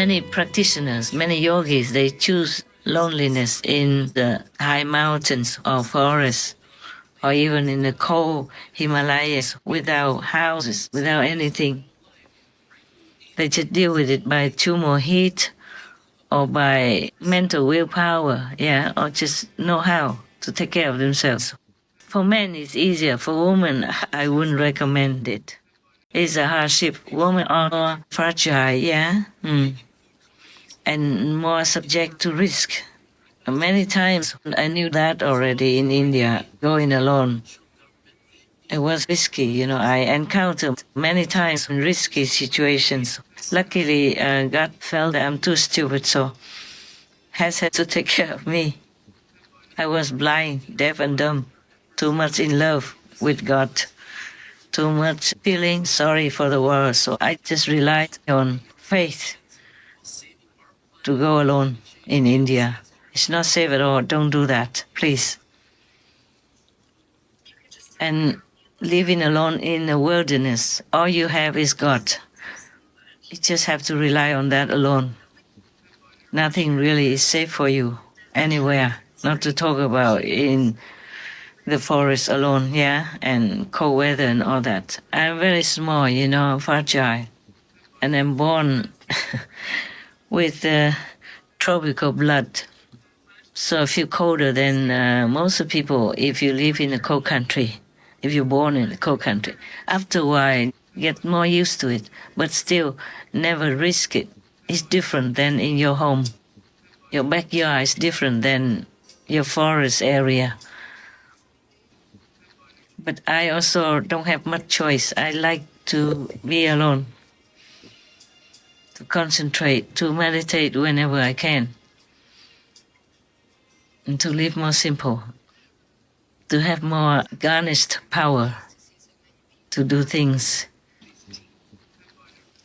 Many practitioners, many yogis, they choose loneliness in the high mountains or forests, or even in the cold Himalayas without houses, without anything. They just deal with it by too more heat or by mental willpower, yeah, or just know how to take care of themselves. For men, it's easier. For women, I wouldn't recommend it. It's a hardship. Women are more fragile, yeah, and more subject to risk. Many times I knew that already in India, going alone. It was risky, you know. I encountered many times in risky situations. Luckily, God felt that I'm too stupid, so has had to take care of me. I was blind, deaf and dumb, too much in love with God, too much feeling sorry for the world, so I just relied on faith to go alone in India. It's not safe at all. Don't do that, please. And living alone in the wilderness, all you have is God. You just have to rely on that alone. Nothing really is safe for you anywhere, not to talk about in the forest alone, yeah, and cold weather and all that. I'm very small, you know, fragile, and I'm born with tropical blood. So I feel colder than most people if you live in a cold country, if you're born in a cold country. After a while, get more used to it, but still never risk it. It's different than in your home. Your backyard is different than your forest area. But I also don't have much choice. I like to be alone, to concentrate, to meditate whenever I can, and to live more simple, to have more garnished power to do things,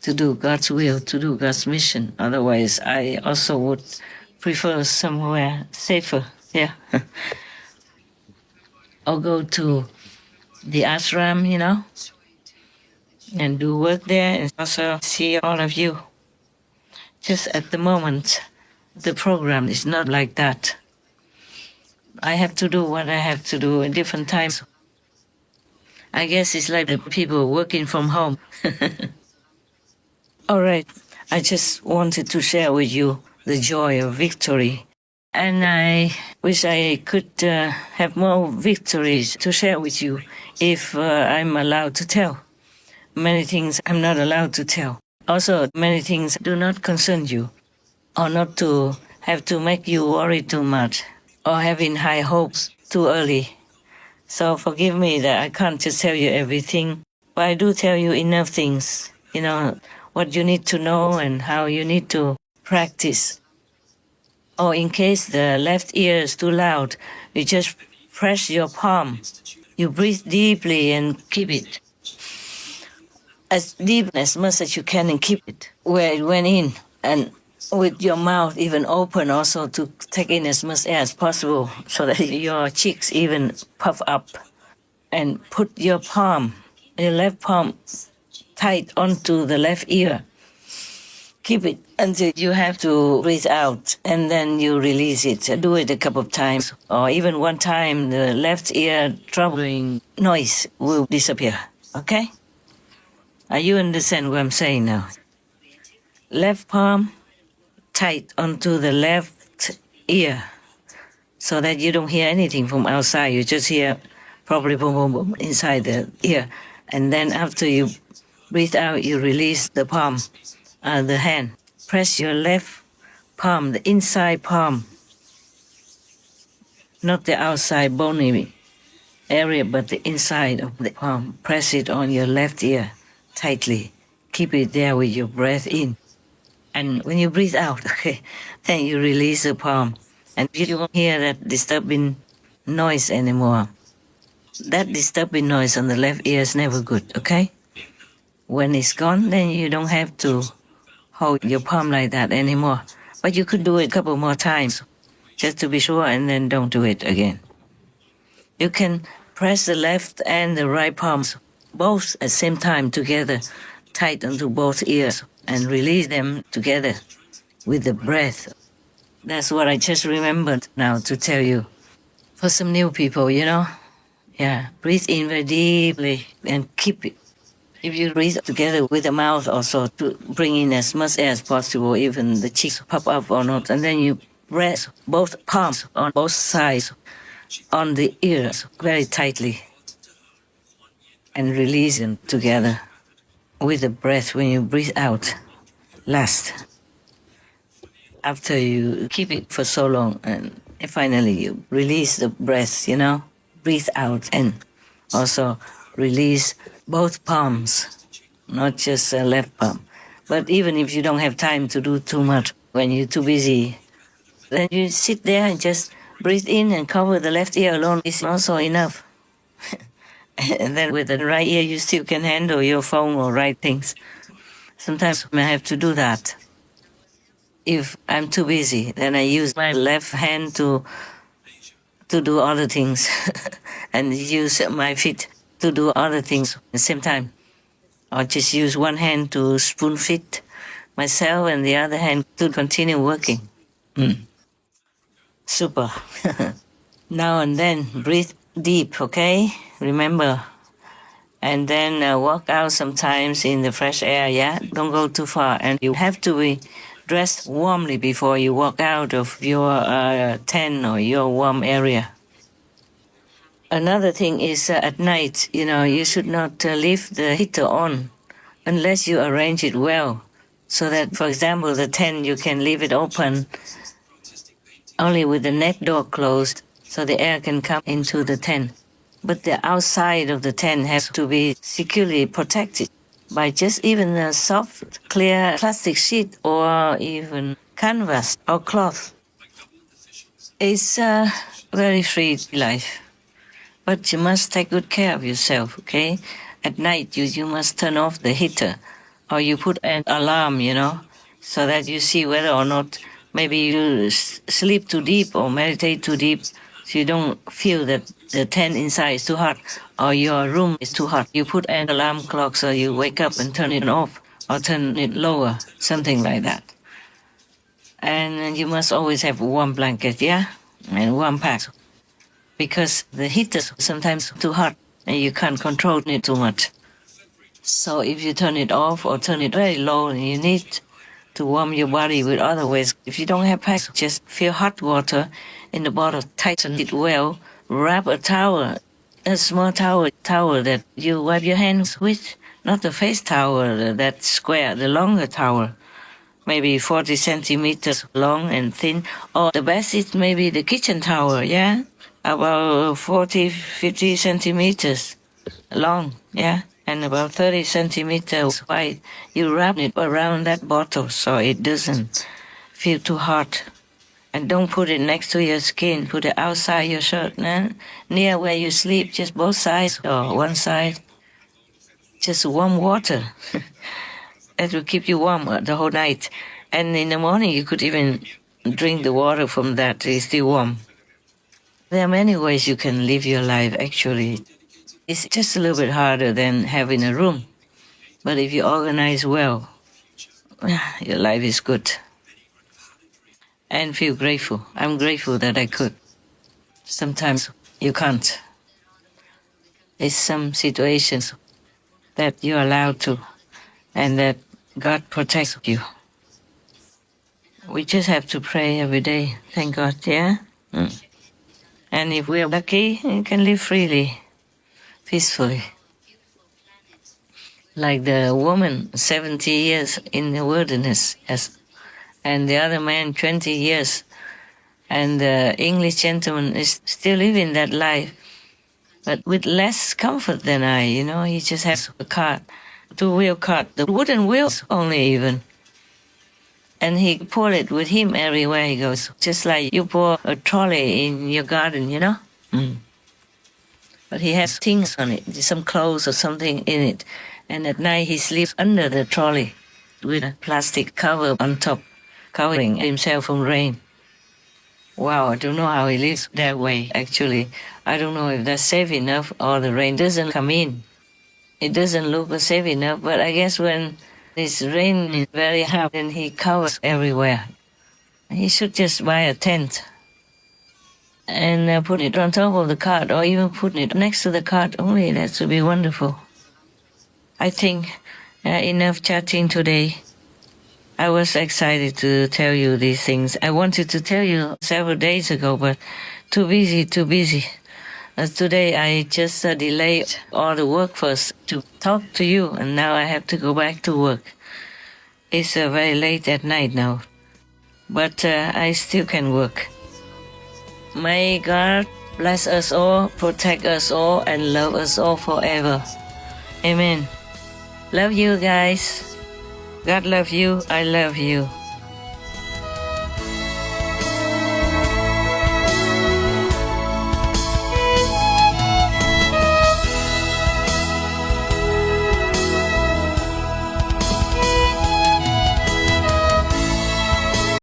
to do God's will, to do God's mission. Otherwise, I also would prefer somewhere safer, yeah. Or go to the ashram, you know, and do work there and also see all of you. Just at the moment, the program is not like that. I have to do what I have to do in different times. I guess it's like the people working from home. All right, I just wanted to share with you the joy of victory. And I wish I could have more victories to share with you if I'm allowed to tell. Many things I'm not allowed to tell. Also, many things do not concern you, or not to have to make you worry too much, or having high hopes too early. So forgive me that I can't just tell you everything, but I do tell you enough things, you know, what you need to know and how you need to practice. Or in case the left ear is too loud, you just press your palm. You breathe deeply and keep it. As deep as much as you can and keep it where it went in. And with your mouth even open also to take in as much air as possible so that your cheeks even puff up. And put your palm, your left palm, tight onto the left ear. Keep it until you have to breathe out, and then you release it. Do it a couple of times, or even one time, the left ear troubling noise will disappear, okay? Are you understand what I'm saying now? Left palm tight onto the left ear so that you don't hear anything from outside. You just hear probably boom, boom, boom inside the ear. And then after you breathe out, you release the palm. The hand. Press your left palm, the inside palm, not the outside bony area, but the inside of the palm. Press it on your left ear tightly. Keep it there with your breath in. And when you breathe out, okay, then you release the palm. And you won't hear that disturbing noise anymore. That disturbing noise on the left ear is never good, okay? When it's gone, then you don't have to hold your palm like that anymore. But you could do it a couple more times just to be sure, and then don't do it again. You can press the left and the right palms both at the same time together, tight onto both ears, and release them together with the breath. That's what I just remembered now to tell you. For some new people, yeah, breathe in very deeply and keep it. If you breathe together with the mouth also to bring in as much air as possible, even the cheeks pop up or not, and then you press both palms on both sides on the ears very tightly and release them together with the breath when you breathe out last. After you keep it for so long and finally you release the breath, breathe out and also release both palms, not just the left palm. But even if you don't have time to do too much, when you're too busy, then you sit there and just breathe in and cover the left ear alone is also enough. And then with the right ear, you still can handle your phone or write things. Sometimes I have to do that. If I'm too busy, then I use my left hand to do other things and use my feet to do other things at the same time. Or just use one hand to spoon feed myself and the other hand to continue working. Super. Now and then, breathe deep, okay? Remember. And then walk out sometimes in the fresh air, yeah? Don't go too far. And you have to be dressed warmly before you walk out of your tent or your warm area. Another thing is at night, you should not leave the heater on unless you arrange it well. So that, for example, the tent, you can leave it open only with the net door closed so the air can come into the tent. But the outside of the tent has to be securely protected by just even a soft, clear plastic sheet or even canvas or cloth. It's a very free life. But you must take good care of yourself, okay? At night, you must turn off the heater or you put an alarm, so that you see whether or not maybe you sleep too deep or meditate too deep so you don't feel that the tent inside is too hot or your room is too hot. You put an alarm clock so you wake up and turn it off or turn it lower, something like that. And you must always have a warm blanket, yeah? And warm packs. Because the heat is sometimes too hot and you can't control it too much. So if you turn it off or turn it very low, you need to warm your body with other ways. If you don't have packs, just fill hot water in the bottle, tighten it well, wrap a towel, a small towel that you wipe your hands with, not the face towel, that square, the longer towel, maybe 40 centimeters long and thin, or the best is maybe the kitchen towel, yeah? About 40, 50 centimeters long, yeah? And about 30 centimeters wide. You wrap it around that bottle so it doesn't feel too hot. And don't put it next to your skin. Put it outside your shirt, near where you sleep, just both sides or one side. Just warm water. That will keep you warm the whole night. And in the morning, you could even drink the water from that. It's still warm. There are many ways you can live your life, actually. It's just a little bit harder than having a room. But if you organize well, your life is good. And feel grateful. I'm grateful that I could. Sometimes you can't. There's some situations that you're allowed to, and that God protects you. We just have to pray every day. Thank God, yeah? And if we're lucky, we can live freely, peacefully. Like the woman, 70 years in the wilderness, yes. And the other man, 20 years. And the English gentleman is still living that life, but with less comfort than I, He just has a cart, two-wheel cart, the wooden wheels only even. And he pulled it with him everywhere he goes, just like you pull a trolley in your garden, But he has things on it, some clothes or something in it. And at night he sleeps under the trolley with a plastic cover on top, covering himself from rain. Wow, I don't know how he lives that way, actually. I don't know if that's safe enough or the rain doesn't come in. It doesn't look safe enough, but I guess when It's raining very hard and he covers everywhere. He should just buy a tent and put it on top of the cart, or even put it next to the cart only. That would be wonderful. I think enough chatting today. I was excited to tell you these things. I wanted to tell you several days ago, but too busy. Today I just delayed all the work first to talk to you, and now I have to go back to work. It's very late at night now, but I still can work. May God bless us all, protect us all, and love us all forever. Amen. Love you guys. God love you. I love you.